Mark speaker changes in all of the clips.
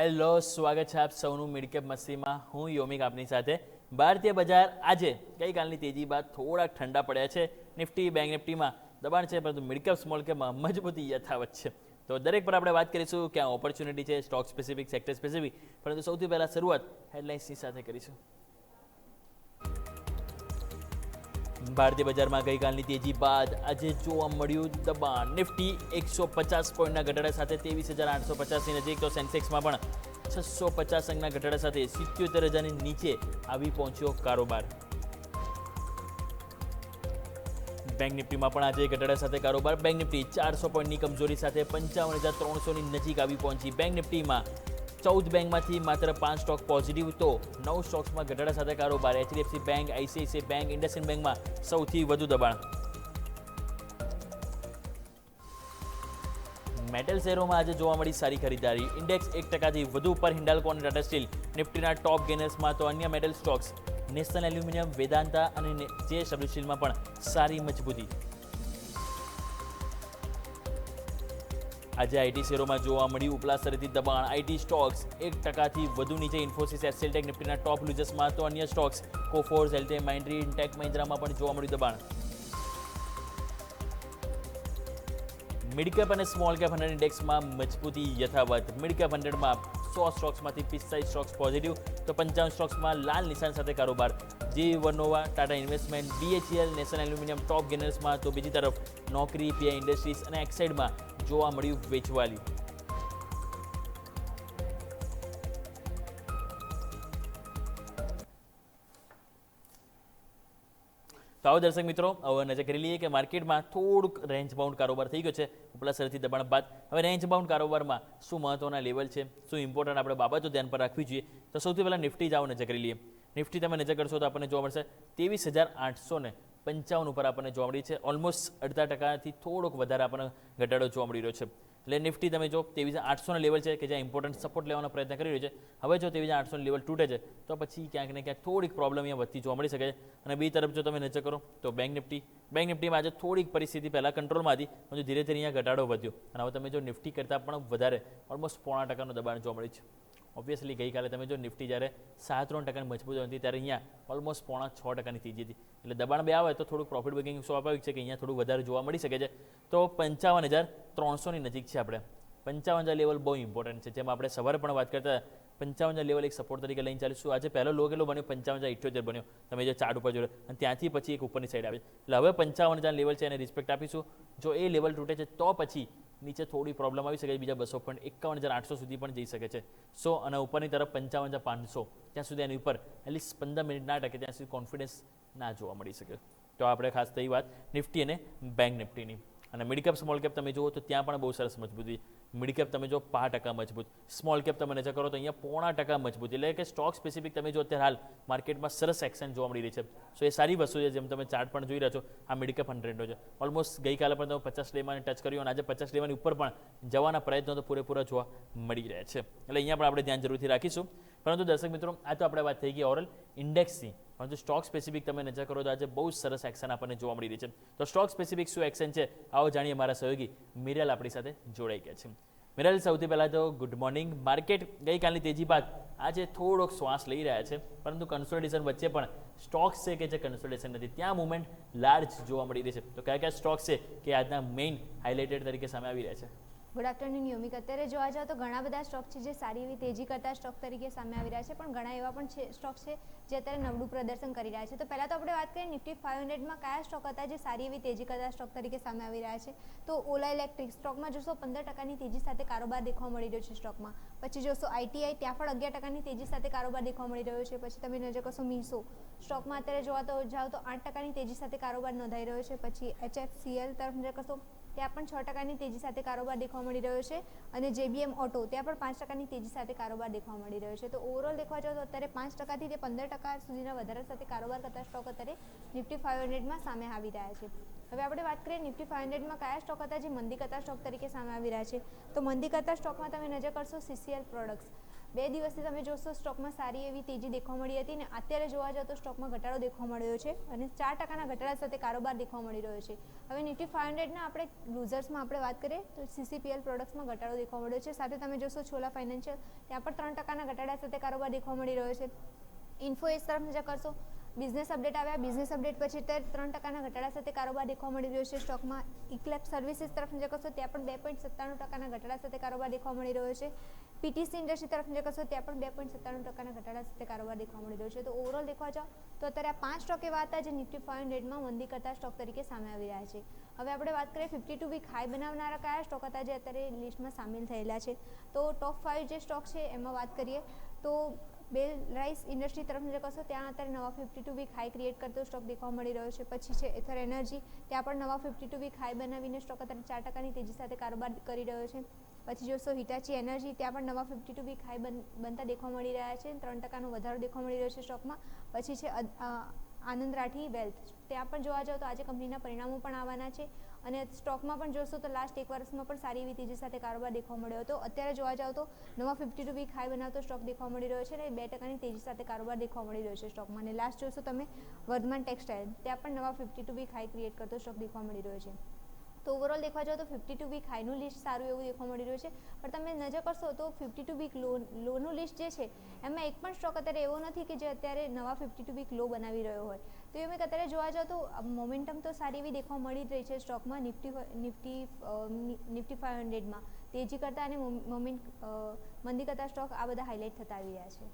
Speaker 1: Hello, સ્વાગત છે આપ સૌનું મિડકેપ મસ્તીમાં. હું યોમિક આપની સાથે. ભારતીય બજાર આજે ગઈકાલની તેજી બાદ થોડાક ઠંડા પડ્યા છે. નિફ્ટી બેંક નિફ્ટીમાં દબાણ છે, પરંતુ મિડકેપ સ્મોલ કેપમાં મજબૂતી યથાવત છે. તો દરેક પર આપણે વાત કરીશું, ક્યાં ઓપોર્ચ્યુનિટી છે, સ્ટોક સ્પેસિફિક, સેક્ટર સ્પેસિફિક. પરંતુ સૌથી પહેલાં શરૂઆત હેડલાઇન્સની સાથે કરીશું. ભારતીય બજારમાં ગઈકાલની તેજી બાદ આજે જોવા મળ્યું દબાણ. નિફ્ટી 150 પોઈન્ટના ઘટાડા સાથે 23,850ની નજીક, તો સેન્સેક્સમાં પણ 650 અંકના ઘટાડા સાથે 77,000ની નીચે આવી પહોંચ્યો કારોબાર. બેંક નિફ્ટીમાં પણ આજે ઘટાડા સાથે કારોબાર. બેંક નિફ્ટી 400 પોઈન્ટની કમજોરી સાથે 55,300ની નજીક આવી પહોંચી. બેંક નિફ્ટીમાં 14 બેંકમાંથી માત્ર 5 સ્ટોક પોઝિટિવ, તો 9 સ્ટોક્સમાં ઘટાડા સાથે કારોબાર. HDFC bank, ICICI bank, IndusInd બેંકમાં સૌથી વધુ દબાણ. મેટલ શેરોમાં આજે જોવા મળી સારી ખરીદારી. ઇન્ડેક્સ 1%થી વધુ ઉપર. હિન્ડાલ્કો અને ટાટા સ્ટીલ નિફ્ટીના ટોપ ગેનર્સમાં, તો અન્ય metal stocks National Aluminium, Vedanta અને જેએસડબ્લ્યુ સ્ટીલમાં પણ સારી મજબૂતી. આજે આઈટી શેરોમાં જોવા મળ્યું ઉપલા સ્તરેથી દબાણ. આઈટી સ્ટોક્સ 1%થી વધુ નીચે. ઇન્ફોસિસ, એસેલટેક નિફ્ટીના ટોપ લૂઝર્સમાં, તો અન્ય સ્ટોક્સ કોફોર્સ, એલટી, માઇન્ડ્રી, ટેક મહિન્દ્રામાં પણ જોવા મળ્યું દબાણ. મિડકેપ અને સ્મોલ કેપ 100 ઇન્ડેક્સમાં મજબૂતી યથાવત. મિડકેપ 100માં 100 સ્ટોક્સમાંથી 45 સ્ટોક્સ પોઝિટિવ, તો 55 સ્ટોક્સમાં લાલ નિશાન સાથે કારોબાર. જી વર્નોવા, Tata investment, BHEL, national aluminium ટોપ ગેનર્સમાં, તો બીજી તરફ નોકરી, પીઆઈ ઇન્ડસ્ટ્રીઝ અને એક્સાઇડમાં જોવા મળ્યું વેચવાલી. તો આવો દર્શક મિત્રો, હવે નજર કરી લઈએ કે માર્કેટમાં થોડુંક રેન્જ બાઉન્ડ કારોબાર થઈ ગયો છે ઉપલા સ્તરથી દબાણ બાદ. હવે રેન્જ બાઉન્ડ કારોબારમાં શું મહત્વના લેવલ છે, શું ઇમ્પોર્ટન્ટ આપણે બાબતો ધ્યાન પર રાખવી જોઈએ. તો સૌથી પહેલાં નિફ્ટી જાઓ નજર કરી લઈએ. નિફ્ટી તમે નજર કરશો તો આપણને જોવા મળશે 23,855 ઉપર આપણને જોવા મળી છે. ઓલમોસ્ટ 0.5%થી થોડોક વધારે આપણને ઘટાડો જોવા મળી રહ્યો છે. એટલે નિફ્ટી તમે જો 23,800 લેવલ છે કે જ્યાં ઇમ્પોર્ટન્ટ સપોર્ટ લેવાનો પ્રયત્ન કરી રહ્યો છે. હવે જો 23,800 લેવલ તૂટે છે તો પછી ક્યાંક ને ક્યાંક થોડીક પ્રોબ્લેમ અહીંયા વધતી જોવા મળી શકે છે. અને બીજી તરફ જો તમે નજર કરો તો બેંક નિફ્ટીમાં આજે થોડીક પરિસ્થિતિ પહેલાં કંટ્રોલમાં હતી, પરંતુ ધીરે ધીરે અહીંયા ઘટાડો વધ્યો. અને હવે તમે જો નિફ્ટી કરતાં પણ વધારે ઓલમોસ્ટ 0.5% દબાણ જોવા મળ્યું છે. ઓબ્વિયસલી ગઈકાલે તમે જો નિફ્ટી જ્યારે 7.3% મજબૂત હતી, ત્યારે અહીંયા ઓલમોસ્ટ 5.6%ની તેજી હતી. એટલે દબાણ બે આવે તો થોડુંક પ્રોફિટ બુકિંગ સ્વાભાવિક છે કે અહીંયા થોડું વધારે જોવા મળી શકે છે. તો 55,300ની નજીક છે. આપણે 55,000 લેવલ બહુ ઇમ્પોર્ટન્ટ છે. જેમ આપણે સવારે પણ વાત કરતા 55,000 લેવલ એક સપોર્ટ તરીકે લઈને ચાલીશું. આજે પહેલો લો કેટલો બન્યો? 55,078 બન્યો. તમે જે ચાર્ટ ઉપર જોયો, અને ત્યાંથી પછી એક ઉપરની સાઈડ આવે. એટલે હવે 55,000 લેવલ છે એને રિસ્પેક્ટ આપીશું. જો એ લેવલ તૂટે છે તો પછી નીચે થોડી પ્રોબ્લેમ આવી શકે છે. બીજા 200 પોઈન્ટ 51,800 સુધી પણ જઈ શકે છે. અને ઉપરની તરફ 55,500 ત્યાં સુધી એની ઉપર એટલીસ્ટ 15 મિનિટ ના ટકે ત્યાં સુધી કોન્ફિડન્સ ના જોવા મળી શકે. તો આપણે ખાસ થઈ વાત નિફ્ટી અને બેંક નિફ્ટીની. અને મિડકેપ સ્મોલ કેપ તમે જુઓ તો ત્યાં પણ બહુ સરસ મજબૂતી. મિડકેપ તમે જો 5% મજબૂત, સ્મોલ કેપ તમે નજર કરો તો અહીંયા 0.5% મજબૂત. એટલે કે સ્ટોક સ્પેસિફિક તમે જો અત્યારે હાલ માર્કેટમાં સરસ એક્શન જોવા મળી રહી છે. સો એ સારી વસ્તુ છે. જેમ તમે ચાર્ટ પણ જોઈ રહ્યા છો, આ મિડકેપ 100 છે. ઓલમોસ્ટ ગઈકાલે પણ તમે 50 ડેમાં ટચ કર્યો, અને આજે 50 ડેમાંની ઉપર પણ જવાના પ્રયત્નો તો પૂરેપૂરા જોવા મળી રહ્યા છે. એટલે અહીંયા પણ આપણે ધ્યાન જરૂરથી રાખીશું. પરંતુ દર્શક મિત્રો, આ તો આપણે વાત થઈ ગઈ ઓવરઓલ ઇન્ડેક્સની. પરંતુ સ્ટોક સ્પેસિફિક તમે નજર કરો તો આજે બહુ સરસ એક્શન આપણને જોવા મળી રહી છે. તો સ્ટોક સ્પેસિફિક શું એક્શન છે, આવો જાણીએ. મારા સહયોગી મિરલ આપણી સાથે જોડાઈ ગયા છે. મિરલ, સૌથી પહેલાં તો ગુડ મોર્નિંગ. માર્કેટ ગઈકાલની તેજી બાદ આજે થોડોક શ્વાસ લઈ રહ્યા છે, પરંતુ કન્સોલિડેશન વચ્ચે પણ સ્ટોક્સ છે કે જે કન્સોલિડેશન નથી, ત્યાં મુવમેન્ટ લાર્જ જોવા મળી રહી છે. તો કયા કયા સ્ટોક્સ છે કે આજના મેઇન હાઇલાઇટેડ તરીકે સામે આવી રહ્યા છે?
Speaker 2: Good afternoon Vyomik. અત્યારે જોવા જાઓ તો ઘણા બધા સ્ટોક છે જે સારી એવી તેજી કરતા સ્ટોક તરીકે સામે આવી રહ્યા છે, પણ ઘણા એવા પણ છે સ્ટોક છે જે અત્યારે નબળું પ્રદર્શન કરી રહ્યા છે. તો પહેલાં તો આપણે વાત કરીએ નિફ્ટી 500માં કયા સ્ટોક હતા જે સારી એવી તેજી કરતા સ્ટોક તરીકે સામે આવી રહ્યા છે. તો ઓલા ઇલેક્ટ્રિક સ્ટોકમાં જોશો 15%ની તેજી સાથે કારોબાર દેખવા મળી રહ્યો છે સ્ટોકમાં. પછી જોશો આઈટીઆઈ, ત્યાં પણ 11%ની તેજી સાથે કારોબાર દેખવા મળી રહ્યો છે. પછી તમે નજર કરશો મીશો સ્ટોકમાં અત્યારે જોવા તો જાઓ તો 8%ની તેજી સાથે કારોબાર નોંધાઈ રહ્યો છે. પછી HFCL તરફ નજર કરશો, ત્યાં પણ 6%ની તેજી સાથે કારોબાર દેખવા મળી રહ્યો છે. અને JBM ઓટો, ત્યાં પણ 5%ની તેજી સાથે કારોબાર દેખવા મળી રહ્યો છે. તો ઓવરઓલ દેખવા જાઓ તો અત્યારે 5%થી તે 15% સુધીના વધારા સાથે કારોબાર કરતા સ્ટોક અત્યારે નિફ્ટી 500માં સામે આવી રહ્યા છે. હવે આપણે વાત કરીએ નિફ્ટી 500માં કયા સ્ટોક હતા જે મંદી કરતા સ્ટોક તરીકે સામે આવી રહ્યા છે. તો મંદી કરતા સ્ટોકમાં તમે નજર કરશો CCL પ્રોડક્ટ્સ. 2 દિવસથી તમે જોશો સ્ટોકમાં સારી એવી તેજી દેખવા મળી હતી ને અત્યારે જોવા જાવ તો સ્ટોકમાં ઘટાડો દેખવા મળ્યો છે અને 4% ઘટાડા સાથે કારોબાર દેખવા મળી રહ્યો છે. હવે નિફ્ટી 500ના આપણે લૂઝર્સમાં આપણે વાત કરીએ તો CCPL પ્રોડક્ટ્સમાં ઘટાડો દેખવા મળ્યો છે. સાથે તમે જોશો છોલા ફાઇનાન્શિયલ ત્યાં પણ 3% ઘટાડા સાથે કારોબાર દેખવા મળી રહ્યો છે. ઇન્ફો એજ તરફ નજર કરશો, બિઝનેસ અપડેટ આવ્યા, બિઝનેસ અપડેટ પછી અત્યારે 3% ઘટાડા સાથે કારોબાર દેખવા મળી રહ્યો છે સ્ટોકમાં. ઇક્લેપ સર્વિસીસ તરફ નજર કરશો ત્યાં પણ 2.97% ઘટાડા સાથે કારોબાર દેખવા મળી રહ્યો છે. PTC ઇન્ડસ્ટ્રી તરફ નજર કરશો ત્યાં પણ 2.97% ઘટાડા સાથે કારોબાર દેખવા મળી રહ્યો છે. તો ઓવરઓલ દેખવા જાઓ તો અત્યારે આ 5 સ્ટોક એવા હતા જે નિફ્ટી 500માં મંદી કરતા સ્ટોક તરીકે સામે આવી રહ્યા છે. હવે આપણે વાત કરીએ 52 વીક હાઈ બનાવનારા કયા સ્ટોક હતા જે અત્યારે લિસ્ટમાં સામેલ થયેલા છે. તો ટોપ 5 જે સ્ટોક છે એમાં વાત કરીએ તો બેલ રાઇસ ઇન્ડસ્ટ્રી તરફ નજર કરશો ત્યાં અત્યારે નવા 52 વીક હાઈ ક્રિએટ કરતો સ્ટોક દેખવા મળી રહ્યો છે. પછી છે એથર એનર્જી, ત્યાં પણ નવા 52 વીક હાઈ બનાવીને સ્ટોક અત્યારે 4%ની તેજી સાથે કારોબાર કરી રહ્યો છે. પછી જોશો હિટાચી એનર્જી, ત્યાં પણ નવા 52 વીક હાઈ બનતા દેખવા મળી રહ્યા છે, 3%નો વધારો દેખવા મળી રહ્યો છે સ્ટોકમાં. પછી છે આનંદ રાઠી વેલ્થ, ત્યાં પણ જોવા જાવ તો આજે કંપનીના પરિણામો પણ આવવાના છે અને સ્ટોકમાં પણ જોશો તો લાસ્ટ 1 વર્ષમાં પણ સારી એવી તેજી સાથે કારોબાર દેખવા મળ્યો હતો. અત્યારે જોવા જાવ તો નવા 52 વીક હાઈ બનાવતો સ્ટોક દેખવા મળી રહ્યો છે અને 2%ની તેજી સાથે કારોબાર દેખવા મળી રહ્યો છે સ્ટોકમાં. અને લાસ્ટ જોશો તમે વર્ધમાન ટેક્સટાઇલ, ત્યાં પણ નવા 52 વીક હાઈ ક્રિએટ કરતો સ્ટોક દેખવા મળી રહ્યો છે. તો ઓવરઓલ દેખવા જાવ તો 52 વીક હાઈનું લિસ્ટ સારું એવું દેખવા મળી રહ્યું છે. પણ તમે નજર કરશો તો 52 વીક લોનું લિસ્ટ જે છે એમાં એક પણ સ્ટોક અત્યારે એવો નથી કે જે અત્યારે નવા 52 વીક લો બનાવી રહ્યો હોય. તો એમ અત્યારે જોવા જાવ તો મોમેન્ટમ તો સારી એવી દેખવા મળી જ રહી છે સ્ટોકમાં. નિફ્ટી 500માં તેજી કરતા અને મંદી કરતા સ્ટોક આ બધા હાઇલાઇટ થતા આવી રહ્યા છે.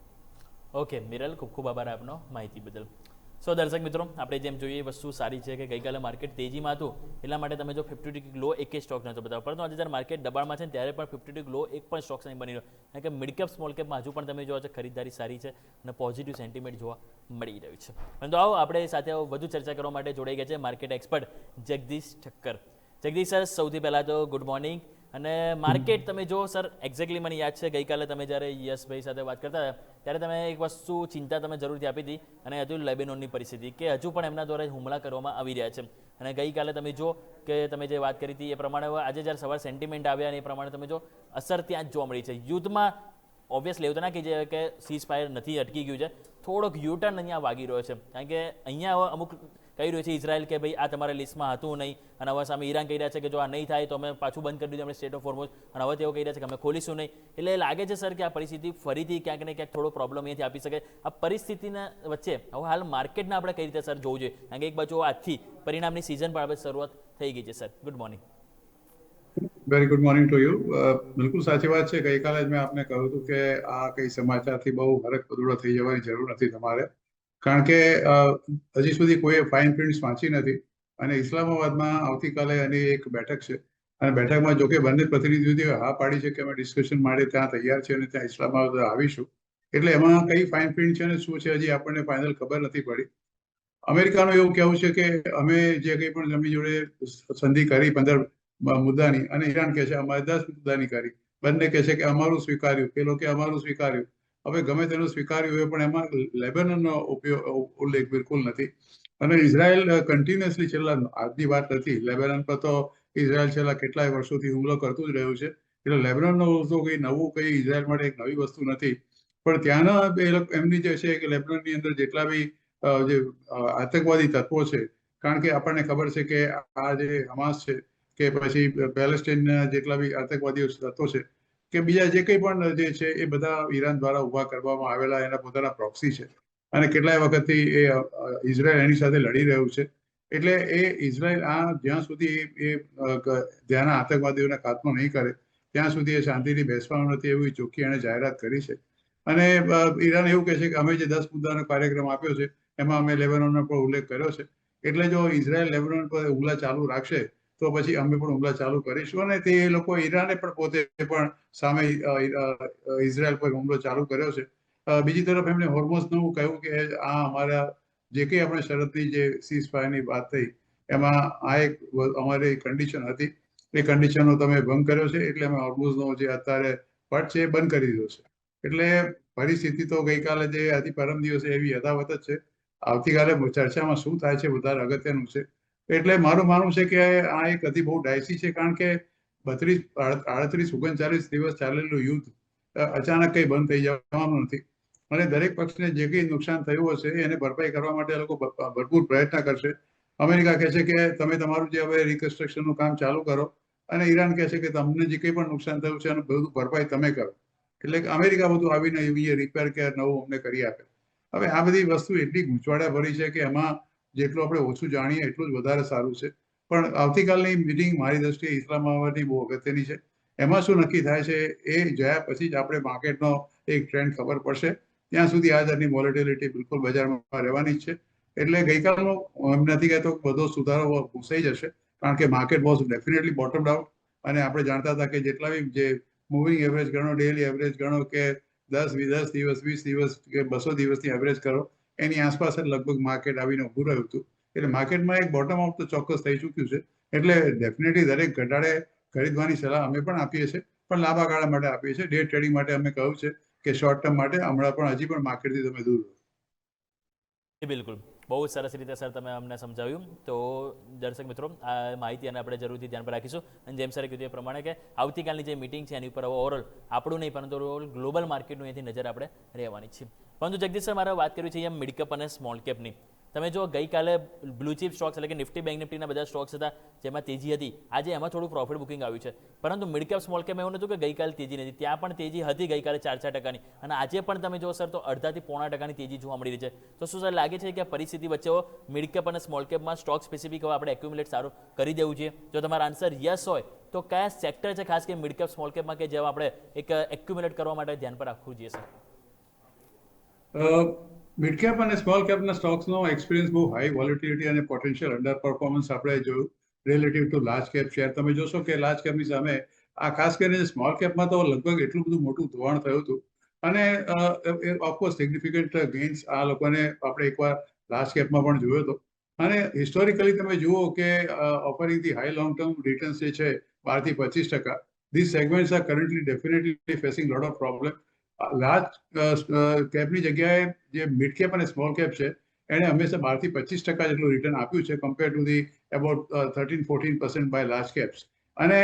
Speaker 1: ઓકે મિરલ, ખૂબ ખૂબ આભાર આપનો માહિતી બદલ. સો દર્શક મિત્રો, આપણે જેમ જોઈએ એ વસ્તુ સારી છે કે ગઈકાલે માર્કેટ તેજીમાં હતું એટલા માટે તમે જો 52 વીક લો એક સ્ટોક નહોતો બતાવ્યો, પરંતુ આજે જ્યારે માર્કેટ દબાણમાં છે ત્યારે પણ 52 વીક લો એક પણ સ્ટોક્સ નહીં બની રહ્યો. કારણ કે મિડ કેપ સ્મોલ કેપમાં હજુ પણ તમે જોવો છો ખરીદારી સારી છે અને પોઝિટિવ સેન્ટિમેન્ટ જોવા મળી રહ્યું છે. પરંતુ આવો આપણે સાથે વધુ ચર્ચા કરવા માટે જોડાઈ ગયા છે market expert Jagdish Thakkar. Jagdish sir, સૌથી પહેલાં તો ગુડ મોર્નિંગ. અને માર્કેટ તમે જો સર, એક્ઝેક્ટલી મને યાદ છે ગઈકાલે તમે જ્યારે યશભાઈ સાથે વાત કરતા હતા ત્યારે તમે એક વસ્તુ ચિંતા તમે જરૂરથી આપી હતી અને હજુ લેબેનોનની પરિસ્થિતિ કે હજુ પણ એમના દ્વારા હુમલા કરવામાં આવી રહ્યા છે. અને ગઈકાલે તમે જો કે તમે જે વાત કરી હતી એ પ્રમાણે આજે જ્યારે સવાર સેન્ટિમેન્ટ આવ્યા અને એ પ્રમાણે તમે જો અસર ત્યાં જ જોવા મળી છે. યુદ્ધમાં ઓબ્વિયસલી એવું તો ના કહીએ કે સીઝ ફાયર નથી, અટકી ગયું છે, થોડોક યુટર્ન અહીંયા વાગી રહ્યો છે. કારણ કે અહીંયા હવે અમુક કહી રહ્યું છે ઇઝરાયલ કે ભાઈ આ તમારા લિસ્ટમાં હતું નહીં, અને હવે સામે ઈરાન કહી રહ્યા છે કે જો આ નહીં થાય તો અમે પાછું બંધ કરી દીધું અમે સ્ટેટ ઓફ હોર્મુઝ, અને હવે તેઓ કહી રહ્યા છે કે અમે ખોલીશું નહીં. એટલે લાગે છે સર કે આ પરિસ્થિતિ ફરીથી ક્યાંક ને ક્યાંક થોડો પ્રોબ્લેમ અહીંયાથી આપી શકે. આ પરિસ્થિતિના વચ્ચે હવે હાલ માર્કેટને આપણે કઈ રીતે સર જોવું જોઈએ? કારણ કે એક બાજુ આજથી પરિણામની સિઝન પણ આપણે શરૂઆત થઈ ગઈ છે. Sir good morning.
Speaker 3: Very good morning to you. બિલકુલ સાચી વાત છે. ગઈકાલે જ મેં આપને કહ્યું હતું કે આ કઈ સમાચારથી બહુ હરખ પદુડો થઈ જવાની જરૂર નથી તમારે, કારણ કે હજી સુધી કોઈ ફાઇન પ્રિન્ટ્સ વાંચી નથી અને ઇસ્લામાબાદમાં આવતીકાલે એની એક બેઠક છે અને બેઠકમાં જોકે બંને પ્રતિનિધિઓએ હા પાડી છે કે અમે ડિસ્કશન માટે ત્યાં તૈયાર છે અને ત્યાં ઇસ્લામાબાદ આવીશું. એટલે એમાં કઈ ફાઇન પ્રિન્ટ છે અને શું છે હજી આપણને ફાઇનલ ખબર નથી પડી. અમેરિકાનું એવું કહેવું છે કે અમે જે કંઈ પણ એમની જોડે સંધિ કરી 15 મુદ્દાની, અને ઈરાન કહે છે અમારે 10 મુદ્દાની કરી. બંને કહે છે કે અમારું સ્વીકાર્યું, પેલો કે અમારું સ્વીકાર્યું. હવે ગમે તેનું સ્વીકાર્યું હોય પણ એમાં લેબેનનનો ઉલ્લેખ બિલકુલ નથી. અને ઇઝરાયલ કન્ટિન્યુઅસલી છેલ્લા આજની વાત નથી, લેબેનન પર તો ઇઝરાયલ છેલ્લા કેટલાય વર્ષોથી હુમલો કરતું જ રહ્યું છે. એટલે લેબેનનનો તો કંઈ નવું કંઈ ઇઝરાયલ માટે એક નવી વસ્તુ નથી. પણ ત્યાંના એમની જે છે કે લેબનનની અંદર જેટલા બી જે આતંકવાદી તત્વો છે, કારણ કે આપણને ખબર છે કે આ જે હમાસ છે કે પછી પેલેસ્ટાઇનના જેટલા બી આતંકવાદીઓ તત્વો છે કે બીજા જે કંઈ પણ જે છે એ બધા ઈરાન દ્વારા ઉભા કરવામાં આવેલા એના પોતાના પ્રોક્સી છે અને કેટલાય વખતથી એ ઇઝરાયલ એની સાથે લડી રહ્યું છે. એટલે એ ઇઝરાયલ જ્યાં સુધી એ ત્યાંના આતંકવાદીઓને ખાત્મો નહીં કરે ત્યાં સુધી એ શાંતિથી બેસવાનું નથી, એવી ચોખ્ખી એણે જાહેરાત કરી છે. અને ઈરાન એવું કહે છે કે અમે જે 10 મુદ્દાનો કાર્યક્રમ આપ્યો છે એમાં અમે લેબનનનો પણ ઉલ્લેખ કર્યો છે. એટલે જો ઇઝરાયલ લેબનન પર હુમલા ચાલુ રાખશે તો પછી અમે પણ હુમલા ચાલુ કરીશું. અને તે લોકો ઈરાને પણ પોતે પણ સામે ઇઝરાયલ પર હુમલો ચાલુ કર્યો છે. બીજી તરફ એમણે હોર્મોઝનું કહ્યું કે આ અમારા જે કંઈ આપણે શરતની જે સીઝ ફાયરની વાત થઈ એમાં આ એક અમારી કન્ડિશન હતી, એ કન્ડિશનનો તમે ભંગ કર્યો છે એટલે અમે હોર્મોઝનો જે અત્યારે પટ છે એ બંધ કરી દીધો છે. એટલે પરિસ્થિતિ તો ગઈકાલે જે આથી પરમ દિવસે એવી યથાવત જ છે. આવતીકાલે ચર્ચામાં શું થાય છે વધારે અગત્યનું છે. એટલે મારું માનવું છે કે આ એક હજી બહુ ડાયસી છે, કારણ કે 38 39 39 દિવસ ચાલેલું યુદ્ધ અચાનક કંઈ બંધ થઈ જવાનું નથી. અને દરેક પક્ષને જે કંઈ નુકસાન થયું હશે એને ભરપાઈ કરવા માટે એ લોકો ભરપૂર પ્રયત્ન કરશે. અમેરિકા કહે છે કે તમે તમારું જે હવે રિકન્સ્ટ્રક્શનનું કામ ચાલુ કરો, અને ઈરાન કહે છે કે તમને જે કંઈ પણ નુકસાન થયું છે એનું બધું ભરપાઈ તમે કરો. એટલે કે અમેરિકા બધું આવીને એવી રિપેર કે નવું અમને કરી આપે. હવે આ બધી વસ્તુ એટલી ગૂંચવાડા ભરી છે કે એમાં જેટલું આપણે ઓછું જાણીએ એટલું જ વધારે સારું છે. પણ આવતીકાલની મિટિંગ મારી દ્રષ્ટિએ ઇસ્લામાબાદની બહુ અગત્યની છે. એમાં શું નક્કી થાય છે એ જોયા પછી જ આપણે માર્કેટનો એક ટ્રેન્ડ ખબર પડશે. ત્યાં સુધી આ જાતની વોલેટિલિટી બિલકુલ બજારમાં રહેવાની જ છે. એટલે ગઈકાલનો એમ નથી કહેતો બધો સુધારો ભૂસાઈ જશે, કારણ કે market was definitely bottom out. અને આપણે જાણતા હતા કે જેટલા બી જે મૂવિંગ એવરેજ ગણો, ડેલી એવરેજ ગણો કે 10 દિવસ, 20 દિવસ કે 200 દિવસની એવરેજ કરો, એની આસપાસ જ લગભગ માર્કેટ આવીને ઊભું રહ્યું હતું. એટલે માર્કેટમાં એક બોટમ આઉટ તો ચોક્કસ થઈ ચૂક્યું છે. એટલે ડેફિનેટલી દરેક ઘટાડે ખરીદવાની સલાહ અમે પણ આપીએ છીએ, પણ લાંબા ગાળા માટે આપીએ છીએ. ડે ટ્રેડિંગ માટે અમે કહ્યું છે કે શોર્ટ ટર્મ માટે હમણાં પણ હજી પણ માર્કેટથી તમે દૂર રહો.
Speaker 1: બિલકુલ, બહુ સરસ રીતે સર તમે અમને સમજાવ્યું. તો દર્શક મિત્રો, આ માહિતી અને આપણે જરૂરથી ધ્યાન પર રાખીશું. અને જેમ સરે કીધું એ પ્રમાણે કે આવતીકાલની જે મિટિંગ છે એની ઉપર ઓવરઓલ આપણું નહીં પરંતુ ઓવરઓલ ગ્લોબલ માર્કેટનું અહીંથી નજર આપણે રહેવાની છે. પરંતુ જગદીશ સર, મારે વાત કરવી છે અહીંયા મિડ કેપ અને સ્મોલ કેપની. તમે જો ગઈકાલે બ્લુ ચીપ સ્ટોક્સ એટલે કે નિફ્ટી, બેંક નિફ્ટીના બધા સ્ટોક્સ હતા જેમાં તેજી હતી. આજે એમાં થોડું પ્રોફિટ બુકિંગ આવ્યું છે, પરંતુ મિડ કેપ સ્મોલ કેપ એવું નહોતું કે ગઈકાલે તેજી નથી. ત્યાં પણ તેજી હતી ગઈકાલે 4-4%. અને આજે પણ તમે જો સર તો 1.5 થી 0.5% તેજી જોવા મળી રહી છે. તો શું સર લાગે છે કે આ પરિસ્થિતિ વચ્ચે મિડ કેપ અને સ્મોલ કેપમાં સ્ટોક સ્પેસિફિક હવે આપણે એક્યુમ્યુલેટ સારું કરી દેવું જોઈએ? જો તમારો આન્સર યસ હોય તો કયા સેક્ટર છે ખાસ કે મિડ કેપ સ્મોલ કેપમાં કે જેમાં આપણે એક એક્યુમ્યુલેટ કરવા માટે ધ્યાન પર રાખવું જોઈએ સર?
Speaker 3: મિડ કેપ અને સ્મોલ કેપના સ્ટોક્સનો એક્સપિરિયન્સ બહુ હાઈ વોલેટિલિટી અને પોટેન્શિયલ અંડર પરફોર્મન્સ આપણે જોયું relative to large cap share. તમે જોશો કે લાર્જ કેપની સામે આ ખાસ કરીને સ્મોલ કેપમાં તો લગભગ એટલું બધું મોટું ધોવાણ થયું હતું. અને ઓફકોર્સ સિગ્નિફિકન્ટ ગેઇન્સ આ લોકોને આપણે એકવાર લાર્જ કેપમાં પણ જોયો હતો. અને હિસ્ટોરિકલી તમે જુઓ કે offering the high long term returns જે છે 12 થી 25%, this segments are currently definitely facing lot of problem. Large કેપની જગ્યાએ જે મિડ કેપ અને સ્મોલ કેપ છે એણે હંમેશા 12 થી 25% જેટલું રિટર્ન આપ્યું છે compare to the about 13-14% by large caps. અને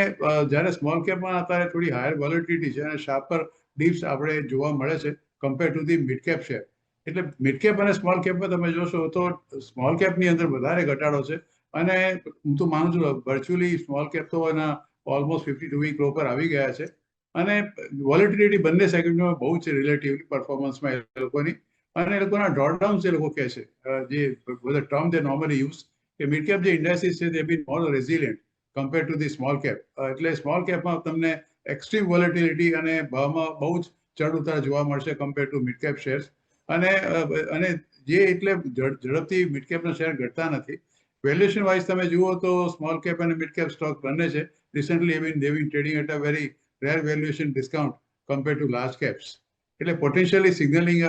Speaker 3: જ્યારે સ્મોલ કેપમાં અત્યારે થોડી હાયર વોલેટિલિટી છે અને શાર્પર ડીપ્સ આપણે જોવા મળે છે compare to the mid cap share. એટલે મિડ કેપ અને સ્મોલ કેપમાં તમે જોશો તો સ્મોલ કેપની અંદર વધારે ઘટાડો છે. અને હું તો માનું છું વર્ચ્યુઅલી સ્મોલ કેપ તો એના ઓલમોસ્ટ 52 વીક લો પર આવી ગયા છે. અને વોલેટિલિટી બંને સેગમેન્ટમાં બહુ છે રિલેટિવલી પરફોર્મન્સમાં એ લોકોની. અને એ લોકોના ડ્રોડાઉન એ લોકો કહે છે જે બધા ટર્મ દે નોર્મલી યુઝ કે મિડ કેપ જે ઇન્ડેક્સિસ છે they been more resilient compare to the small cap. એટલે સ્મોલ કેપમાં તમને એક્સ્ટ્રીમ વોલેટિલિટી અને ભાવમાં બહુ જ ચડ ઉતાર જોવા મળશે compare to mid cap shares. અને જે એટલે ઝડપથી મિડ કેપના શેર ઘટતા નથી. વેલ્યુએશન વાઇઝ તમે જુઓ તો સ્મોલ કેપ અને મિડ કેપ સ્ટોક બંને છે recently they've been trading at a very rare valuation discount compare to large caps. એટલે પોટેન્શિયલી સિગ્નલિંગ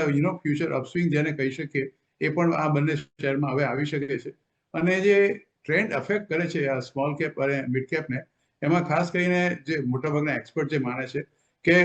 Speaker 3: ફ્યુચર અપસ્વિંગ જેને કહી શકીએ એ પણ આ બંને શેરમાં હવે આવી શકે છે. અને જે ટ્રેન્ડ અફેક્ટ કરે છે આ સ્મોલ કેપ અને મિડ કેપને, એમાં ખાસ કરીને જે મોટાભાગના એક્સપર્ટ જે માને છે કે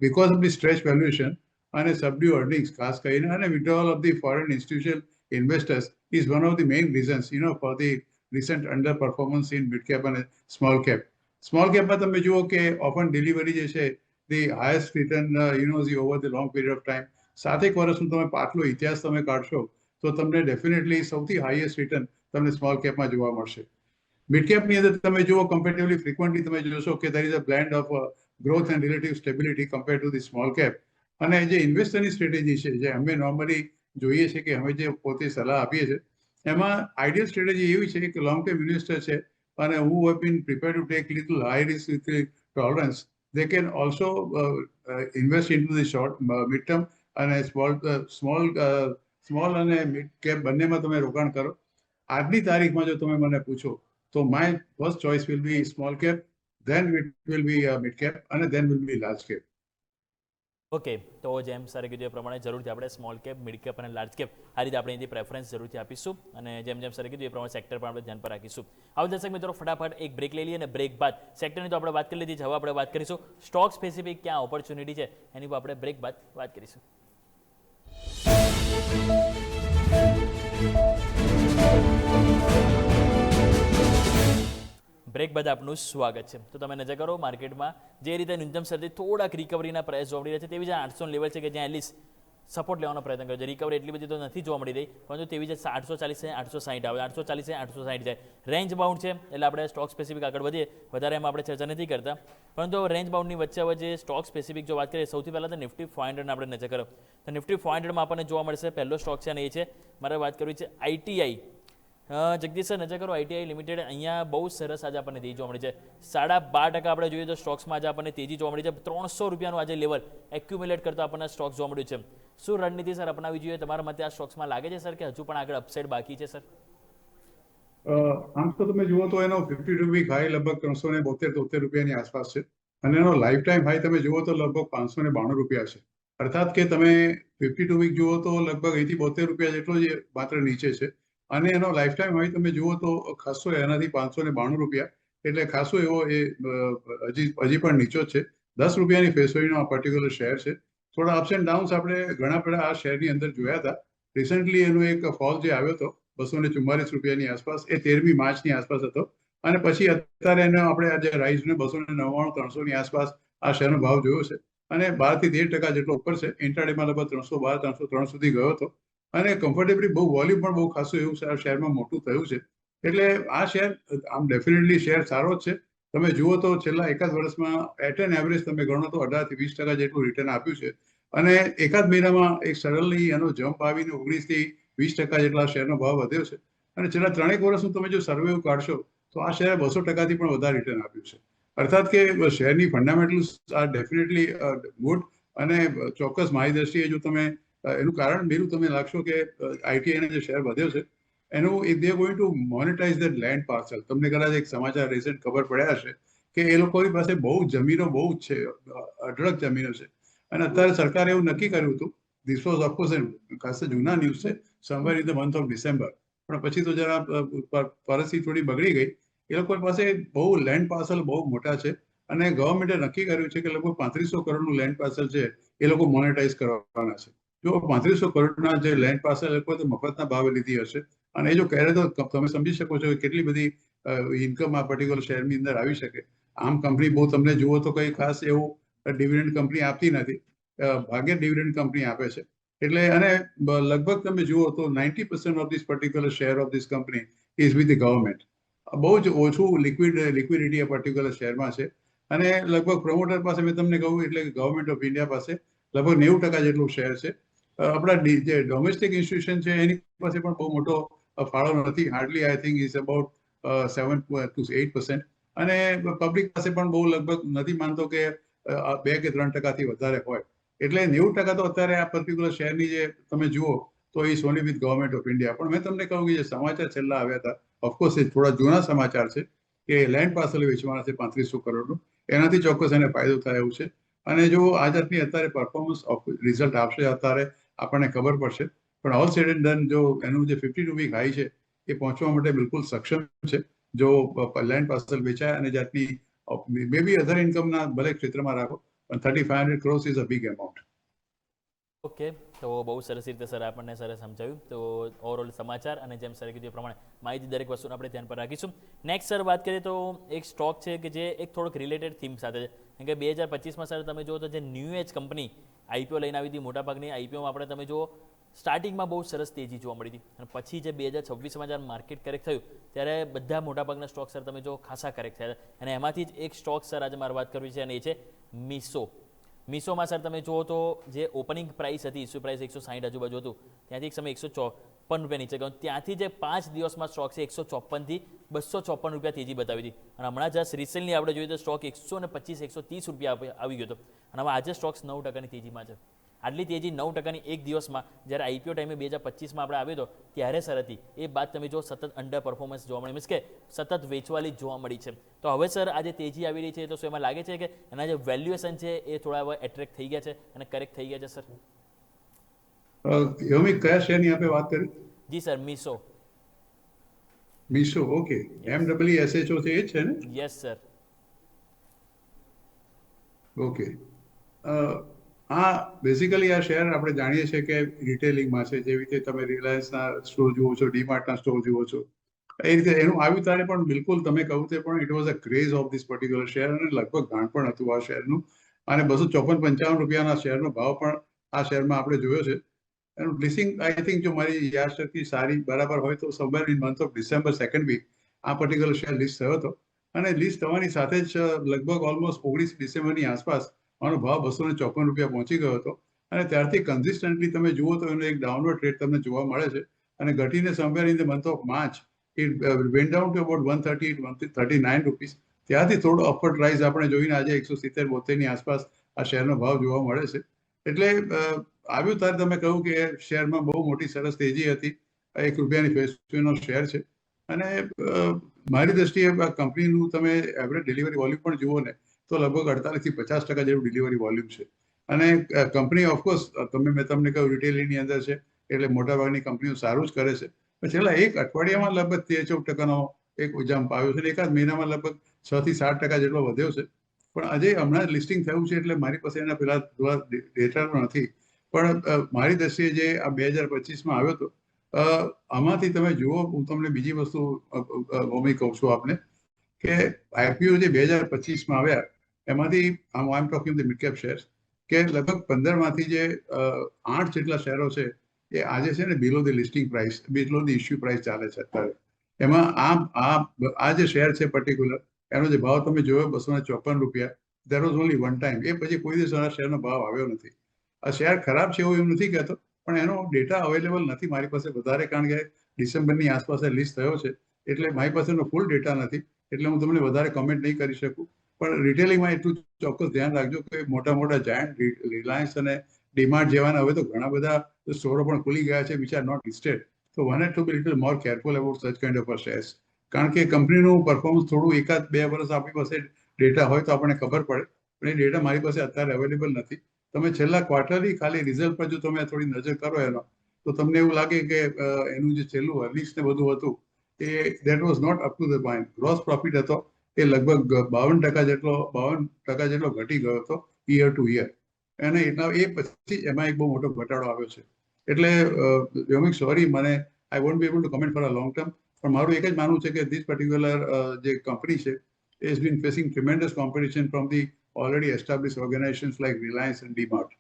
Speaker 3: because of the stretch valuation અને સબડ્યુ અર્નિંગ્સ ખાસ કરીને અને withdrawal of the foreign institutional investors is one of the main reasons for the recent under performance in mid cap અને સ્મોલ કેપ. સ્મોલ કેપમાં તમે જુઓ કે ઓફન ડિલિવરી જે છે the highest return over the long period of time. 7 વર્ષનો તમે પાછલો ઇતિહાસ તમે કાઢશો તો તમને ડેફિનેટલી સૌથી હાઈએસ્ટ રિટર્ન તમને સ્મોલ કેપમાં જોવા મળશે. મિડ કેપની અંદર તમે જુઓ કમ્પેરેટિવલી ફ્રિકવન્ટલી તમે જોશો કે there is a blend of growth and relative stability compared to the small cap. અને જે ઇન્વેસ્ટરની સ્ટ્રેટેજી છે જે અમે નોર્મલી જોઈએ છે કે અમે જે પોતે સલાહ આપીએ છીએ એમાં આઈડિયલ સ્ટ્રેટેજી એવી છે કે લોંગ ટર્મ ઇન્વેસ્ટર છે અને who have been prepared to take little high risk with tolerance, they can also invest into the short mid term અને સ્મોલ અને મિડ કેપ બંનેમાં તમે રોકાણ કરો. આજની તારીખમાં જો તમે મને પૂછો તો my first choice will be small cap, then it will be mid cap અને then will be large cap.
Speaker 1: Okay, તો જેમ સરે કીધું એ પ્રમાણે જરૂરથી આપણે સ્મોલ કેપ, મિડ કેપ અને લાર્જ કેપ આ રીતે આપણે એની પ્રેફરન્સ જરૂરથી આપીશું. અને જેમ સરે કીધું એ પ્રમાણે સેક્ટર પણ આપણે ધ્યાન પર રાખીશું. આવો દર્શક મિત્રો, ફટાફટ એક બ્રેક લઈ લઈએ અને બ્રેક બાદ સેક્ટરની તો આપણે વાત કરી લીધી છે, હવે આપણે વાત કરીશું સ્ટોક સ્પેસિફિક ક્યાં ઓપોર્ચ્યુનિટી છે એની પર આપણે બ્રેક બાદ વાત કરીશું. બ્રેક બાદ આપનું સ્વાગત છે. તો તમે નજર કરો માર્કેટમાં જે રીતે ન્યૂનતમ સ્તરથી થોડાક રિકવરીના પ્રયાસ જોવા મળી રહ્યા છે, તેવી જ 800 લેવલ છે કે જ્યાં એટલીસ્ટ સપોર્ટ લેવાનો પ્રયત્ન કર્યો છે. રિકવરી એટલી બધી તો નથી જોવા મળી રહી, પરંતુ તેવી જ 840 છે 860 આવે, 840 છે 860 જાય. રેન્જ બાઉન્ડ છે એટલે આપણે સ્ટોક સ્પેસિફિક આગળ વધીએ, વધારે એમાં આપણે ચર્ચા નથી કરતા, પરંતુ રેન્જ બાઉન્ડની વચ્ચે હવે જે સ્ટોક સ્પેસિફિક જો વાત કરીએ, સૌથી પહેલાં તો નિફ્ટી 500 આપણે નજર કરો. તો નિફ્ટી 500માં આપણને જોવા મળશે પહેલો સ્ટોક છે અને એ છે, મારે વાત કરવી છે ITI. જગદીશ સર નજર કરો, ITI લિમિટેડ અહીંયા બહુ સરસ આજે આપણને તેજી જોવા મળી છે. 12.5% આપણે જોઈએ તો સ્ટોક્સમાં આજે આપણને તેજી જોવા મળી છે. 300 રૂપિયાનું આજે લેવલ એક્યુમ્યુલેટ કરતો આપણને સ્ટોક જોવા મળ્યું છે. શું રણનીતિ સર અપનાવી જોઈએ તમારા મતે આ સ્ટોક્સમાં? લાગે છે સર કે હજુ પણ આગળ અપસાઇડ બાકી છે સર?
Speaker 3: આમ તો તમે જુઓ તો એનો 52 વીક હાઈ લગભગ 372-73 રૂપિયાની આસપાસ છે અને એનો લાઈફ ટાઈમ હાઈ તમે જુઓ તો લગભગ 592 રૂપિયા છે. અર્થાત કે તમે 52 વીક જુઓ તો લગભગ 72 રૂપિયા જેટલો જ માત્ર નીચે છે અને એનો લાઈફ ટાઈમ હાઈ તમે જુઓ તો ખાસો એનાથી 592 રૂપિયા, એટલે ખાસો એવો એ હજી પણ નીચો જ છે. 10 રૂપિયાની ફેસ વેલ્યુનો આ પર્ટિક્યુલર શેર છે. થોડા અપ્સ એન્ડ ડાઉન્સ આપણે ઘણા બધા આ શેરની અંદર જોયા હતા. રિસન્ટલી એનો એક ફોલ જે આવ્યો હતો 244 રૂપિયાની આસપાસ, એ 13મી માર્ચની આસપાસ હતો અને પછી અત્યારે એનો આપણે આજે રાઈઝને 299-300ની આસપાસ આ શેરનો ભાવ જોયો છે અને 12-13% જેટલો ઉપર છે. ઇન્ટ્રાડેમાં લગભગ 312-303 સુધી ગયો હતો અને કમ્ફર્ટેબલી બહુ વોલ્યુમ પણ બહુ ખાસું એવું આ શેરમાં મોટું થયું છે. એટલે આ શેર આમ ડેફિનેટલી શેર સારો જ છે. તમે જુઓ તો છેલ્લા એકાદ વર્ષમાં એટ એન એવરેજ તમે ગણો તો 18-20% જેટલું રિટર્ન આપ્યું છે અને એકાદ મહિનામાં એક સડનલી એનો જમ્પ આવીને 19-20% જેટલા શેરનો ભાવ વધ્યો છે અને છેલ્લા 3 વર્ષનું તમે જો સર્વે કાઢશો તો આ શેરે 200%થી પણ વધારે રિટર્ન આપ્યું છે. અર્થાત કે શેરની ફંડામેન્ટલ્સ આર ડેફિનેટલી ગુડ અને ચોક્કસ મારી દ્રષ્ટિએ જો તમે એનું કારણ બીજું તમે લાગશો કે ITI જે શેર વધ્યો છે એનું they going to monetize that land parcel. તમને કદાચ એક સમાચાર રિસન્ટ ખબર પડ્યા હશે કે એ લોકોની પાસે બહુ જમીનો બહુ જ છે, અઢળક જમીનો છે અને અત્યારે સરકારે એવું નક્કી કર્યું હતું, ધીસ વોઝ ઓફકોર્સ ખાસ જૂના ન્યૂઝ છે, somewhere in the month of December, પણ પછી તો જરા પરિસ્થિતિ થોડી બગડી ગઈ. એ લોકો પાસે બહુ લેન્ડ પાર્સલ બહુ મોટા છે અને ગવર્મેન્ટે નક્કી કર્યું છે કે લગભગ 3500 કરોડનું લેન્ડ પાર્સલ છે એ લોકો મોનેટાઇઝ કરવાના છે. જો 3500 કરોડના જે લેન્ડ પાર્સલ એ લોકોએ તો મફતના ભાવે લીધી હશે અને એ જો કહે તો તમે સમજી શકો છો કે કેટલી બધી ઇન્કમ આ પર્ટિક્યુલર શેરની અંદર આવી શકે. આમ કંપની બહુ તમને જુઓ તો કંઈ ખાસ એવું ડિવિડન્ડ કંપની આપતી નથી, ભાગ્યે ડિવિડન્ડ કંપની આપે છે. એટલે અને લગભગ તમે જુઓ તો 90% of this particular share of this company is with the government. બહુ જ ઓછું લિક્વિડિટી આ પર્ટિક્યુલર શેરમાં છે અને લગભગ પ્રમોટર પાસે મેં તમને કહ્યું એટલે ગવર્મેન્ટ ઓફ ઇન્ડિયા પાસે લગભગ 90% જેટલું શેર છે. આપણા જે ડોમેસ્ટિક ઇન્સ્ટિટ્યુશન છે એની પાસે પણ બહુ મોટો ફાળો નથી, hardly I think is about 7-8% અને પબ્લિક પાસે પણ બહુ લગભગ નથી માનતો કે 2 કે 3%થી વધારે હોય. એટલે 90% તો અત્યારે આ પર્ટિક્યુલર શેરની જે તમે જુઓ તો એ સોની વિથ ગવર્મેન્ટ ઓફ ઇન્ડિયા. પણ મેં તમને કહ્યું કે જે સમાચાર છેલ્લા આવ્યા હતા, ઓફકોર્સ એ થોડા જૂના સમાચાર છે કે લેન્ડ પાર્સલ વેચવાના છે 3500 કરોડનું, એનાથી ચોક્કસ એને ફાયદો થાય એવું છે અને જો આ જાતની અત્યારે પરફોર્મન્સ રિઝલ્ટ આપશે અત્યારે આપણને ખબર પડશે. પણ ઓલ સેડ એન્ડ ડન જો એનું જે 52 વીક હાઈ છે એ પહોંચવા માટે બિલકુલ સક્ષમ છે જો લેન્ડ પાર્સલ વેચાય અને જાતની મે બી અધર ઇન્કમના ભલે ક્ષેત્રમાં રાખો પણ 3500 crores is a big amount.
Speaker 1: Okay, તો બહુ સરસ રીતે સર આપણને સરે સમજાવ્યું. તો ઓવરઓલ સમાચાર અને જેમ સરે કીધું એ પ્રમાણે માહિતી દરેક વસ્તુને આપણે ધ્યાન પર રાખીશું. નેક્સ્ટ સર વાત કરીએ તો એક સ્ટોક છે કે જે એક થોડોક રિલેટેડ થીમ સાથે છે. કેમ કે 2025માં સર તમે જુઓ તો જે ન્યૂ એજ કંપની IPO લઈને આવી હતી, મોટાભાગની IPOમાં આપણે તમે જુઓ સ્ટાર્ટિંગમાં બહુ સરસ તેજી જોવા મળી હતી અને પછી જે 2026માં જ્યારે માર્કેટ કરેક્ટ થયું ત્યારે બધા મોટાભાગના સ્ટોક સર તમે જો ખાસા કરેક્ટ થયા અને એમાંથી જ એક સ્ટોક સર આજે મારે વાત કરવી છે અને એ છે મીસો. મીસોમાં સર તમે જુઓ તો જે ઓપનિંગ પ્રાઇસ હતી, ઇસ્યુ પ્રાઇસ 160 આજુબાજુ હતું, ત્યાંથી એક સમય 154 રૂપિયા નીચે ગયો. ત્યાંથી જે 5 દિવસમાં સ્ટોક છે 154થી 254 રૂપિયા તેજી બતાવી હતી અને હમણાં જસ્ટ રિસેન્ટલી આપણે જોઈએ તો સ્ટોક 125-130 રૂપિયા આવી ગયો હતો અને હવે આજે સ્ટોક્સ 9%ની તેજીમાં છે. આટલી તેજી 9%ની એક દિવસમાં જ્યારે IPO ટાઈમે 2025માં આપણે આવ્યો હતો ત્યારે સર હતી. એ બાદ તમે જો સતત અંડર પરફોર્મન્સ જોવા મળી, મીન્સ કે સતત વેચવાલી જોવા મળી છે. તો હવે સર આજે તેજી આવી રહી છે તો શું એમાં લાગે છે કે એના જે વેલ્યુએશન છે એ થોડા હવે એટ્રેક્ટ થઈ ગયા છે અને કરેક્ટ થઈ ગયા છે સર?
Speaker 3: યોમિક કયા શેરની આપણે વાત કરી?
Speaker 1: જી sir, Meesho.
Speaker 3: Meesho, okay. MSSO છે એ જ છે ને?
Speaker 1: Yes sir.
Speaker 3: ઓકે. આ બેઝિકલી આ શેર આપણે જાણીએ છીએ કે રિટેલિંગમાં છે. જેવી રીતે તમે રિલાયન્સના સ્ટોર જુઓ છો, ડીમાર્ટના સ્ટોર જુઓ છો, એ રીતે એનું આવ્યું ત્યારે પણ બિલકુલ તમે કહું તે પણ it was a craze of this particular share અને લગભગ ગાણ પણ હતું આ શેરનું. અને 254-55 શેરનો ભાવ પણ આ શેરમાં આપણે જોયો છે. એનું લિસ્ટિંગ આઈ થિંક જો મારી યાદશક્તિ સારી બરાબર હોય તો somewhere in month of December second week આ પર્ટિક્યુલર શેર લિસ્ટ થયો હતો. અને લિસ્ટ થવાની સાથે જ લગભગ ઓલમોસ્ટ 19 ડિસેમ્બરની આસપાસ આનો ભાવ ₹254 પહોંચી ગયો હતો. અને ત્યારથી કન્સિસ્ટન્ટલી તમે જુઓ તો એનો એક ડાઉનવર્ડ ટ્રેડ તમને જોવા મળે છે. અને ઘટીને somewhere in the month of March it went down to about 138-139 rupees. ત્યાંથી થોડો અપવર્ડ રાઇઝ આપણે જોઈને આજે 170-72 ની આસપાસ આ શેરનો ભાવ જોવા મળે છે. એટલે આવ્યું ત્યારે તમે કહ્યું કે શેરમાં બહુ મોટી સરસ તેજી હતી. ₹1 ફેસ વેલ્યુનો શેર છે. અને મારી દ્રષ્ટિએ આ કંપનીનું તમે એવરેજ ડિલિવરી વોલ્યુમ પણ જુઓ ને તો લગભગ 48% થી 50% જેવું ડિલિવરી વોલ્યુમ છે. અને કંપની ઓફકોર્સ મેં તમને કહ્યું રિટેલિંગની અંદર છે એટલે મોટાભાગની કંપનીઓ સારું જ કરે છે. છેલ્લા એક અઠવાડિયામાં લગભગ 13-14% એક જમ્પ આવ્યો છે. એકાદ મહિનામાં લગભગ 6 થી 7% જેટલો વધ્યો છે. પણ આજે હમણાં લિસ્ટિંગ થયું છે એટલે મારી પાસે એના પેલા ડેટા નથી. પણ મારી દ્રષ્ટિએ જે આ 2025માં આવ્યો હતો આમાંથી તમે જુઓ, હું તમને બીજી વસ્તુ મમ્મી કહું છું આપને કે આઈપીઓ જે 2025માં આવ્યા એમાંથી I am talking the mid cap shares કે લગભગ 15માંથી જે 8 જેટલા શેરો છે એ આજે છે ને બિલો the listing price, below the issue price ચાલે છે અત્યારે. એમાં આ જે શેર છે પર્ટિક્યુલર એનો જે ભાવ તમે જોયો ₹254, that was only one time. એ પછી કોઈ દિવસ આ શેરનો ભાવ આવ્યો નથી. આ શેર ખરાબ છે એવું નથી કહેતો, પણ એનો ડેટા અવેલેબલ નથી મારી પાસે વધારે, કારણ કે ડિસેમ્બરની આસપાસ લિસ્ટ થયો છે એટલે મારી પાસેનો ફૂલ ડેટા નથી. એટલે હું તમને વધારે કમેન્ટ નહીં કરી શકું. પણ રિટેલિંગમાં એટલું ચોક્કસ ધ્યાન રાખજો કે મોટા મોટા જાયન્ટ રિલાયન્સ અને ડીમાર્ટ જેવાના હવે તો ઘણા બધા સ્ટોરો પણ ખુલી ગયા છે વિચ આર નોટ લિસ્ટેડ. તો one had to be little more careful about such kind of shares. કારણ કે કંપનીનું પરફોર્મન્સ થોડું 1-2 વર્ષ આપણી પાસે ડેટા હોય તો આપણને ખબર પડે. પણ એ ડેટા મારી પાસે અત્યારે અવેલેબલ નથી. તમે છેલ્લા ક્વાર્ટરલી ખાલી રિઝલ્ટ પર જો તમે થોડી નજર કરો એનો તો તમને એવું લાગે કે એનું જે છેલ્લું અર્નિંગ્સ ને બધું હતું એ that was not up to the point. Gross profit હતો એ લગભગ 52% જેટલો ઘટી ગયો હતો યર ટુ યર. અને એ પછી એમાં એક બહુ મોટો ઘટાડો આવ્યો છે. એટલે વ્યોમિક સોરી, મને I won't be able to comment for a long term. પણ મારું એક જ માનવું છે કે ધીસ પર્ટિક્યુલર જે કંપની છે is been facing tremendous competition from the already establish organisations like Reliance and DMart.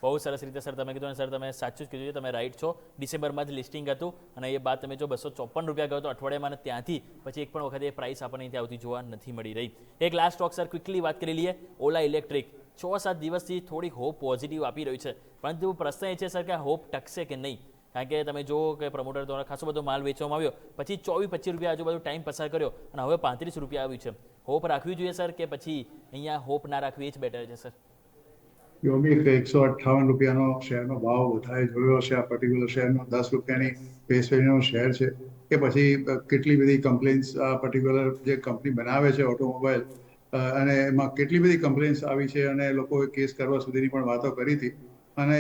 Speaker 1: બહુ સરસ રીતે સર તમે કીધું, અને સર તમે સાચું જ કીધું છે, તમે રાઈટ છો. ડિસેમ્બરમાં જ લિસ્ટિંગ હતું અને એ બાદ તમે જો ₹254 ગયો હતો અઠવાડિયામાં, અને ત્યાંથી પછી એક પણ વખત એ પ્રાઇસ આપણને ત્યાં આવતી જોવા નથી મળી રહી. એક લાસ્ટ સ્ટોક સર ક્વિકલી વાત કરી લઈએ, ઓલા ઇલેક્ટ્રિક. 6-7 દિવસથી થોડીક હોપ પોઝિટિવ આપી રહ્યું છે, પરંતુ પ્રશ્ન એ છે સર કે આ હોપ ટકશે કે નહીં. કારણ કે તમે જુઓ કે પ્રમોટર દ્વારા ખાસો બધો માલ વેચવામાં આવ્યો, પછી ₹24-25 આજુબાજુ ટાઈમ પસાર કર્યો અને હવે ₹35 આવ્યું છે. હોપ રાખવી જોઈએ સર કે પછી અહીંયા હોપ ના રાખવી એ જ બેટર છે સર?
Speaker 3: યોમિક ₹158નો શેરનો ભાવ વધારે જોયો હશે. આ પર્ટિક્યુલર શેરનો ₹10ની ફેસ વેલ્યુનો શેર છે કે પછી કેટલી બધી કમ્પ્લેન્સ આ પર્ટિક્યુલર જે કંપની બનાવે છે ઓટોમોબાઈલ, અને એમાં કેટલી બધી કમ્પ્લેન્સ આવી છે અને લોકોએ કેસ કરવા સુધીની પણ વાતો કરી હતી. અને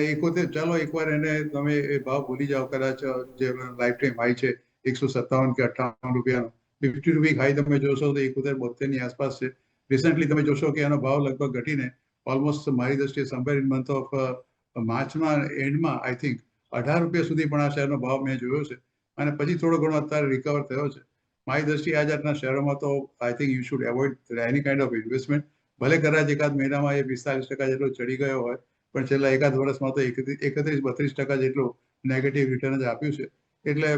Speaker 3: ચાલો એકવાર એને તમે એ ભાવ ભૂલી જાઓ. કદાચ જે લાઈફ ટાઈમ હાઈ છે ₹157 કે ₹58, 50 વીક હાઈ તમે જોશો તો 71-72ની આસપાસ છે. રિસન્ટલી તમે જોશો કે એનો ભાવ લગભગ ઘટીને ઓલમોસ્ટ મારી દ્રષ્ટિએ સમવેર ઇન મંથ ઓફ માર્ચના એન્ડમાં આઈ થિંક ₹18 સુધી પણ આ શેરનો ભાવ મેં જોયો છે. અને પછી થોડો ઘણો અત્યારે રિકવર થયો છે. મારી દ્રષ્ટિએ આ જાતના શેરોમાં તો I think you should avoid any kind of investment. ભલે કદાચ એકાદ મહિનામાં એ 45% જેટલો ચડી ગયો હોય, પણ છેલ્લા એકાદ વર્ષમાં તો 31-32% જેટલું નેગેટિવ રિટર્ન જ આપ્યું છે. એટલે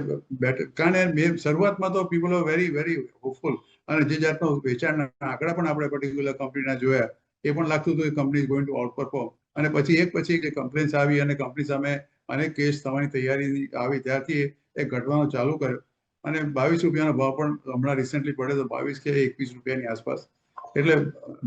Speaker 3: બેટર, કારણ કે શરૂઆતમાં તો people are very very hopeful. અને જે જાતનો વેચાણના આંકડા પણ આપણે પર્ટિક્યુલર કંપનીના જોયા એ પણ લાગતું હતું કે company is going to out perform. અને પછી એક કમ્પ્લેન્સ આવી અને કંપની સામે અનેક કેસ થવાની તૈયારી આવી, ત્યારથી એ ઘટવાનું ચાલુ કર્યો. અને ₹22નો ભાવ પણ હમણાં રિસેન્ટલી પડ્યો તો 22 કે ₹21ની આસપાસ. એટલે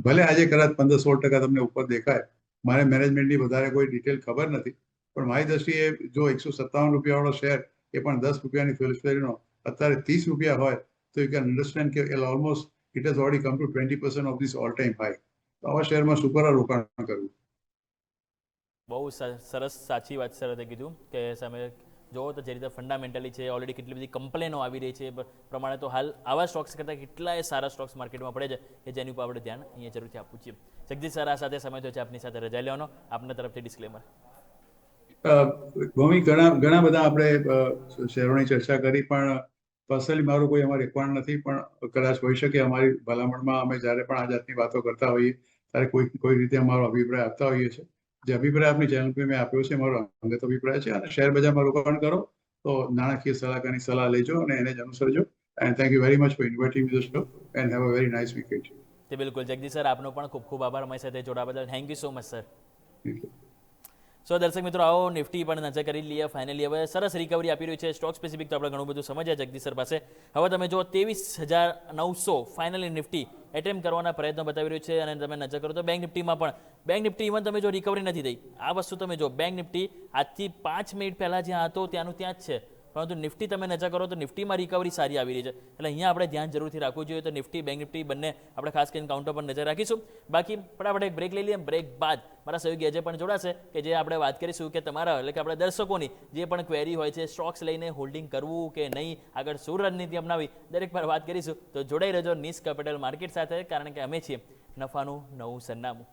Speaker 3: ભલે આજે કદાચ 15-16% તમને ઉપર દેખાય, મારે મેનેજમેન્ટની વધારે કોઈ ડિટેલ ખબર નથી, પણ મારી દ્રષ્ટિએ જો ₹157 વાળો શેર એ પણ ₹10ની ફેસ વેલ્યુનો અત્યારે ₹30 હોય તો યુ કેન અન્ડરસ્ટેન્ડ કે almost it has already come to 20% of this all time high. તો આવા શેરમાં શું કરવા રોકાણ કરવું?
Speaker 1: બહુ સરસ સાચી વાત સર તે કીધું કે તમે જો તો જે રીતે ફંડામેન્ટલી છે, ઓલરેડી કેટલી બધી કમ્પ્લેનો આવી રહી છે એ પ્રમાણે તો હાલ આવા સ્ટોક્સ કરતાં કેટલાય સારા સ્ટોક્સ માર્કેટમાં પડે છે કે જેની ઉપર આપણે ધ્યાન અહીંયા જરૂરથી આપવું છીએ. જગદીશ સર આ સાથે સમય થયો છે આપની સાથે રજા લેવાનો. આપના તરફથી ડિસ્ક્લેમર.
Speaker 3: ભૌમિક ઘણા બધા આપણે શહેરોની ચર્ચા કરી, પણ પર્સનલી મારું કોઈ એમાં રેકોર્ડ નથી, પણ કદાચ હોઈ શકે અમારી ભલામણમાં અમે જ્યારે પણ આ જાતની વાતો કરતા હોઈએ ત્યારે કોઈ રીતે અમારો અભિપ્રાય આપતા હોઈએ છીએ. જે અભિપ્રાય આપની ચેનલ પર મેં આપ્યો છે મારો અંગત અભિપ્રાય છે, અને શેર બજારમાં રોકાણ કરો તો નાણાકીય સલાહકારની સલાહ લેજો અને એને જ અનુસરજો. And thank you very much for inviting me the show and have a very nice weekend.
Speaker 1: તે બિલકુલ જગદીશ સર, આપનો પણ ખૂબ ખૂબ આભાર અમારી સાથે જોડાવા બદલ. Thank you so much sir.
Speaker 3: Thank you.
Speaker 1: So દર્શક મિત્રો, આવો નિફ્ટી પણ નજર કરી લઈએ. ફાઇનલી હવે સરસ રિકવરી આપી રહ્યું છે. સ્ટોક સ્પેસિફિક તો આપણે ઘણું બધું સમજ્યા જગદીશ સર પાસે. હવે તમે જો 23,900 ફાઇનલી નિફ્ટી એટેમ્પ કરવાના પ્રયત્નો બતાવી રહ્યું છે. અને તમે નજર કરો તો બેંક નિફ્ટીમાં પણ બેંક નિફ્ટી ઇવન તમે જો રિકવરી નથી થઈ. આ વસ્તુ તમે જો બેંક નિફ્ટી આજથી 5 મિનિટ પહેલાં જ્યાં હતો ત્યાંનું ત્યાં જ છે, પરંતુ નિફ્ટી તમે નજર કરો તો નિફ્ટીમાં રિકવરી સારી આવી રહી છે. એટલે અહીંયા આપણે ધ્યાન જરૂરથી રાખવું જોઈએ. તો નિફ્ટી બેંક નિફ્ટી બંને આપણે ખાસ કરીને કાઉન્ટર પર નજર રાખીશું. બાકી ફટાફટ એક બ્રેક લઈ લઈએ. બ્રેક બાદ મારા સહયોગી અજય પણ જોડાશે કે જે આપણે વાત કરીશું કે તમારા એટલે કે આપણા દર્શકોની જે પણ ક્વેરી હોય છે સ્ટોક્સ લઈને હોલ્ડિંગ કરવું કે નહીં, આગળ શું રણનીતિ અપનાવી, દરેક પર વાત કરીશું. તો જોડાઈ રહેજો નિશ કેપિટલ માર્કેટ સાથે, કારણ કે અમે છીએ નફાનું નવું સરનામું.